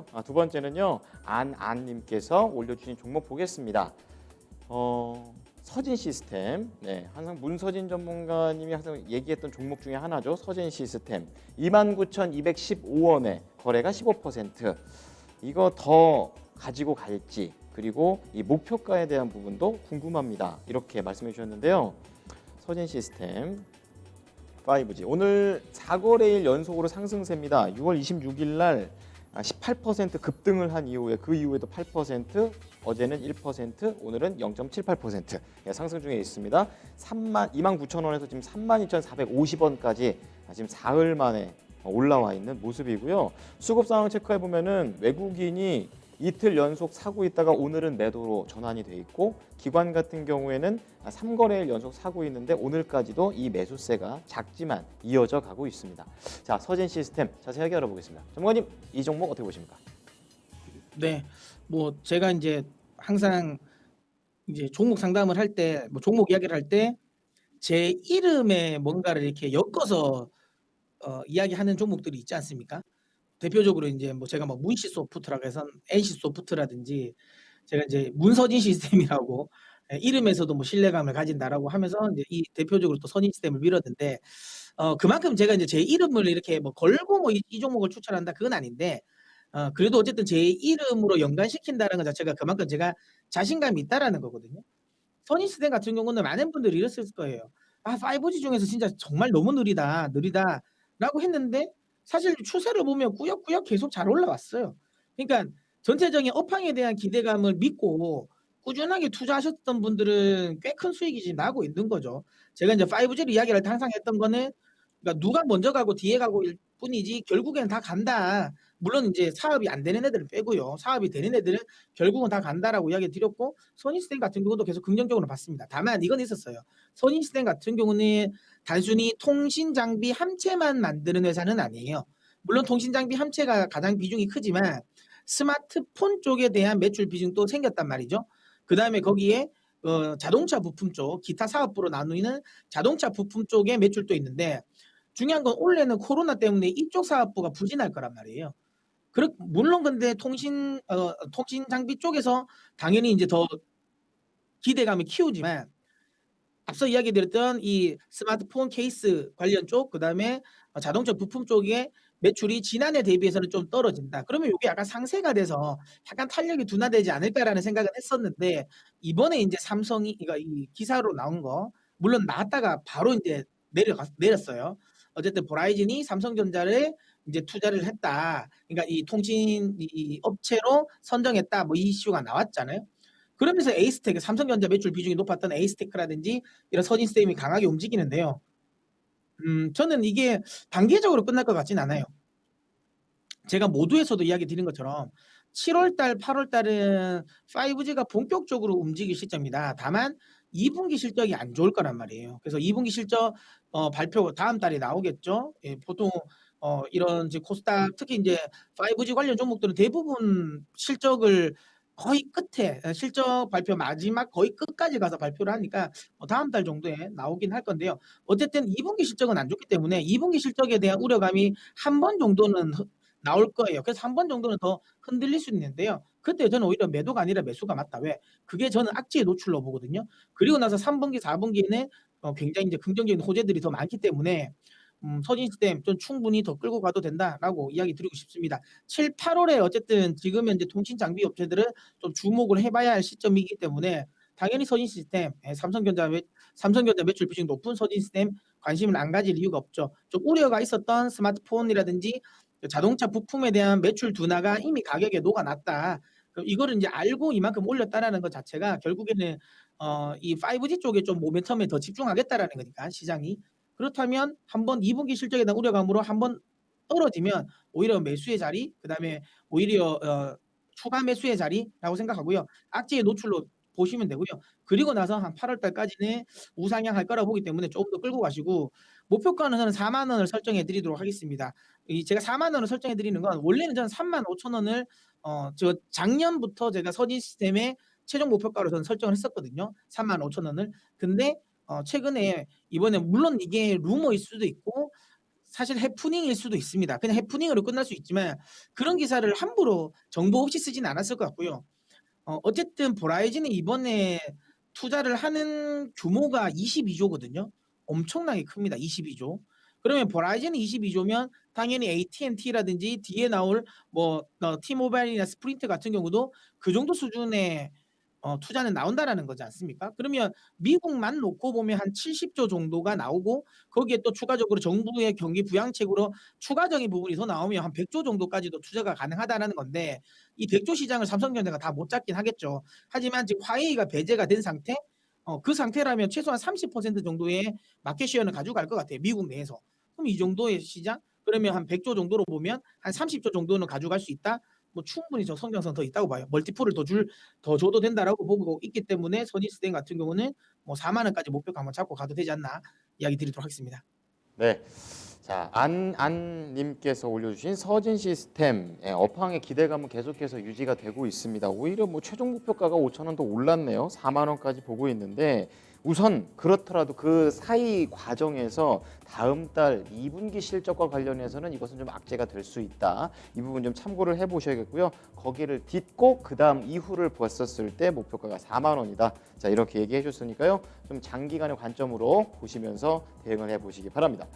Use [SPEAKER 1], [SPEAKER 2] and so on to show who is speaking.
[SPEAKER 1] 두 번째는요. 안안님께서 올려주신 종목 보겠습니다. 서진 시스템. 네, 항상 문서진 전문가님이 항상 얘기했던 종목 중에 하나죠. 서진 시스템. 29,215원에 거래가 15%. 이거 더 가지고 갈지 그리고 이 목표가에 대한 부분도 궁금합니다. 이렇게 말씀해 주셨는데요. 서진 시스템 5G 오늘 4거래일 연속으로 상승세입니다. 6월 26일 날 18% 급등을 한 이후에 그 이후에도 8%, 어제는 1%, 오늘은 0.78% 상승 중에 있습니다. 29,000원에서 지금 32,450원까지 지금 사흘 만에 올라와 있는 모습이고요. 수급 상황 체크해 보면은 외국인이 이틀 연속 사고 있다가 오늘은 매도로 전환이 돼 있고 기관 같은 경우에는 3거래일 연속 사고 있는데 오늘까지도 이 매수세가 작지만 이어져 가고 있습니다. 자, 서진 시스템 자세하게 알아보겠습니다. 전문가님, 이 종목 어떻게 보십니까?
[SPEAKER 2] 네. 뭐 제가 이제 항상 이제 종목 상담을 할 때 뭐 종목 이야기를 할 때 제 이름에 뭔가를 이렇게 엮어서 이야기하는 종목들이 있지 않습니까? 대표적으로 인제 뭐 제가 뭐 문시 소프트라고 해서 NC 소프트라든지 제가 이제 문서진 시스템이라고 이름에서도 뭐 신뢰감을 가진다라고 하면서 이제 이 대표적으로 또 선진 시스템을 밀었는데 그만큼 제가 이제 제 이름을 이렇게 뭐 걸고 뭐 이 종목을 추천한다 그건 아닌데 그래도 어쨌든 제 이름으로 연관시킨다는 것 자체가 그만큼 제가 자신감이 있다라는 거거든요. 선인시대 같은 경우는 많은 분들이 이랬을 거예요. '아 5G 중에서 진짜 정말 너무 느리다, 느리다.'라고 했는데 사실 추세를 보면 꾸역꾸역 계속 잘 올라왔어요. 그러니까 전체적인 업황에 대한 기대감을 믿고 꾸준하게 투자하셨던 분들은 꽤 큰 수익이 지금 나고 있는 거죠. 제가 인제 5G를 이야기를 할 때 항상 했던 거는 그러니까 누가 먼저 가고 뒤에 가고일 뿐이지 결국에는 다 간다. 물론 인제 사업이 안 되는 애들은 빼고요. 사업이 되는 애들은 결국은 다 간다라고 이야기 드렸고 선인시스템 같은 경우도 계속 긍정적으로 봤습니다. 다만 이건 있었어요. 선인시스템 같은 경우는 단순히 통신 장비 함체만 만드는 회사는 아니에요. 물론 통신 장비 함체가 가장 비중이 크지만 스마트폰 쪽에 대한 매출 비중도 생겼단 말이죠. 그다음에 거기에 자동차 부품 쪽 기타 사업부로 나누는 자동차 부품 쪽의 매출도 있는데 중요한 건 올해는 코로나 때문에 이쪽 사업부가 부진할 거란 말이에요. 물론 근데 통신 장비 쪽에서 당연히 인제 더 기대감을 키우지만 앞서 이야기 드렸던 이 스마트폰 케이스 관련 쪽 그다음에 자동차 부품 쪽의 매출이 지난해 대비해서는 좀 떨어진다. 그러면 요게 약간 상쇄가 돼서 약간 '탄력이 둔화되지 않을까.'라는 생각을 했었는데 이번에 인제 삼성이 그러니까 이 기사로 나온 거 물론 나왔다가 바로 인제 내렸어요. 어쨌든 "버라이즌이 삼성전자를 인제 투자를 했다. 그러니까 이 통신 이 업체로 선정했다." 뭐 이 이슈가 나왔잖아요. 그러면서 에이스텍 삼성전자 매출 비중이 높았던 에이스테크라든지 이런 선인시스템이 강하게 움직이는데요. 저는 이게 단기적으로 끝날 것 같진 않아요. 제가 모두에서도 이야기 드린 것처럼 7월 달, 8월 달은 5G가 본격적으로 움직일 시점이다. 다만 2 분기 실적이 안 좋을 거란 말이에요. 그래서 2 분기 실적 발표 다음 달에 나오겠죠. 예 보통 이런 이제 코스닥 특히 인제 5G 관련 종목들은 대부분 실적을 거의 끝에 실적 발표 마지막 거의 끝까지 가서 발표를 하니까 다음 달 정도에 나오긴 할 건데요. 어쨌든 2 분기 실적은 안 좋기 때문에 2 분기 실적에 대한 우려감이 한 번 정도는 나올 거예요. 그래서 한 번 정도는 더 흔들릴 수 있는데요. 그때 저는 오히려 매도가 아니라 매수가 맞다. 왜? 그게 저는 악재의 노출로 보거든요. 그리고 나서 3 분기, 4 분기에는 굉장히 이제 긍정적인 호재들이 더 많기 때문에 선진시스템 좀 충분히 더 끌고 가도 된다라고 이야기 드리고 싶습니다. 7-8 월에 어쨌든 지금 현재 통신 장비 업체들은 좀 주목을 해 봐야 할 시점이기 때문에 당연히 선진시스템 삼성전자 매출 비중이 높은 선진시스템 관심을 안 가질 이유가 없죠. 좀 우려가 있었던 스마트폰이라든지 자동차 부품에 대한 매출 둔화가 이미 가격에 녹아났다. 그럼 이거를 인제 알고 이만큼 올렸다라는 것 자체가 결국에는 이 5G 쪽에 좀 모멘텀에 더 집중하겠다라는 거니까 시장이. 그렇다면 한번 2 분기 실적에 대한 우려감으로 한번 떨어지면 오히려 매수의 자리 그다음에 오히려 추가 매수의 자리라고 생각하고요. 악재의 노출로 보시면 되고요. 그리고 나서 한 8월 달까지는 우상향할 거라고 보기 때문에 쪼금 더 끌고 가시고 목표가는 저는 4만 원을 설정해 드리도록 하겠습니다. 이 제가 4만 원을 설정해 드리는 건 원래는 저는 35,000 원을 작년부터 제가 선진 시스템의 최종 목표가로 저는 설정을 했었거든요. 35,000 원을. 근데 최근에 이번에 물론 이게 루머일 수도 있고 사실 해프닝일 수도 있습니다. 그냥 해프닝으로 끝날 수 있지만 그런 기사를 함부로 정보 없이 쓰진 않았을 것 같고요. 어쨌든 버라이즌이 이번에 투자를 하는 규모가 22조거든요. 엄청나게 큽니다. 22조. 그러면 버라이즌이 22조면 당연히 AT&T라든지 뒤에 나올 T모바일이나 스프린트 같은 경우도 그 정도 수준의 투자는 나온다라는 거지 않습니까? 그러면 미국만 놓고 보면 한 70조 정도가 나오고 거기에 또 추가적으로 정부의 경기 부양책으로 추가적인 부분이 더 나오면 한 100조 정도까지도 투자가 가능하다라는 건데 이 100조 시장을 삼성전자가 다 못 잡긴 하겠죠. 하지만 지금 화웨이가 배제가 된 상태, 그 상태라면 최소한 30% 정도의 마켓 셰어는 가져갈 것 같아요. 미국 내에서. 그럼 이 정도의 시장? 그러면 한 100조 정도로 보면 한 30조 정도는 가져갈 수 있다? 뭐 충분히 저 성장성 더 있다고 봐요. 멀티플을 더 줘도 된다라고 보고 있기 때문에 선인스텐 같은 경우는 뭐 4만 원까지 목표가 한번 잡고 가도 되지 않나 이야기 드리도록 하겠습니다.
[SPEAKER 1] 네. 자, 안님께서 올려주신 서진 시스템 업황의 기대감은 계속해서 유지가 되고 있습니다. 오히려 뭐 최종 목표가가 5천 원 더 올랐네요. 4만 원까지 보고 있는데 우선 그렇더라도 그 사이 과정에서 다음 달 2분기 실적과 관련해서는 이것은 좀 악재가 될 수 있다. 이 부분 좀 참고를 해보셔야겠고요. 거기를 딛고 그 다음 이후를 봤었을 때 목표가가 4만 원이다. 자, 이렇게 얘기해 줬으니까요. 좀 장기간의 관점으로 보시면서 대응을 해보시기 바랍니다.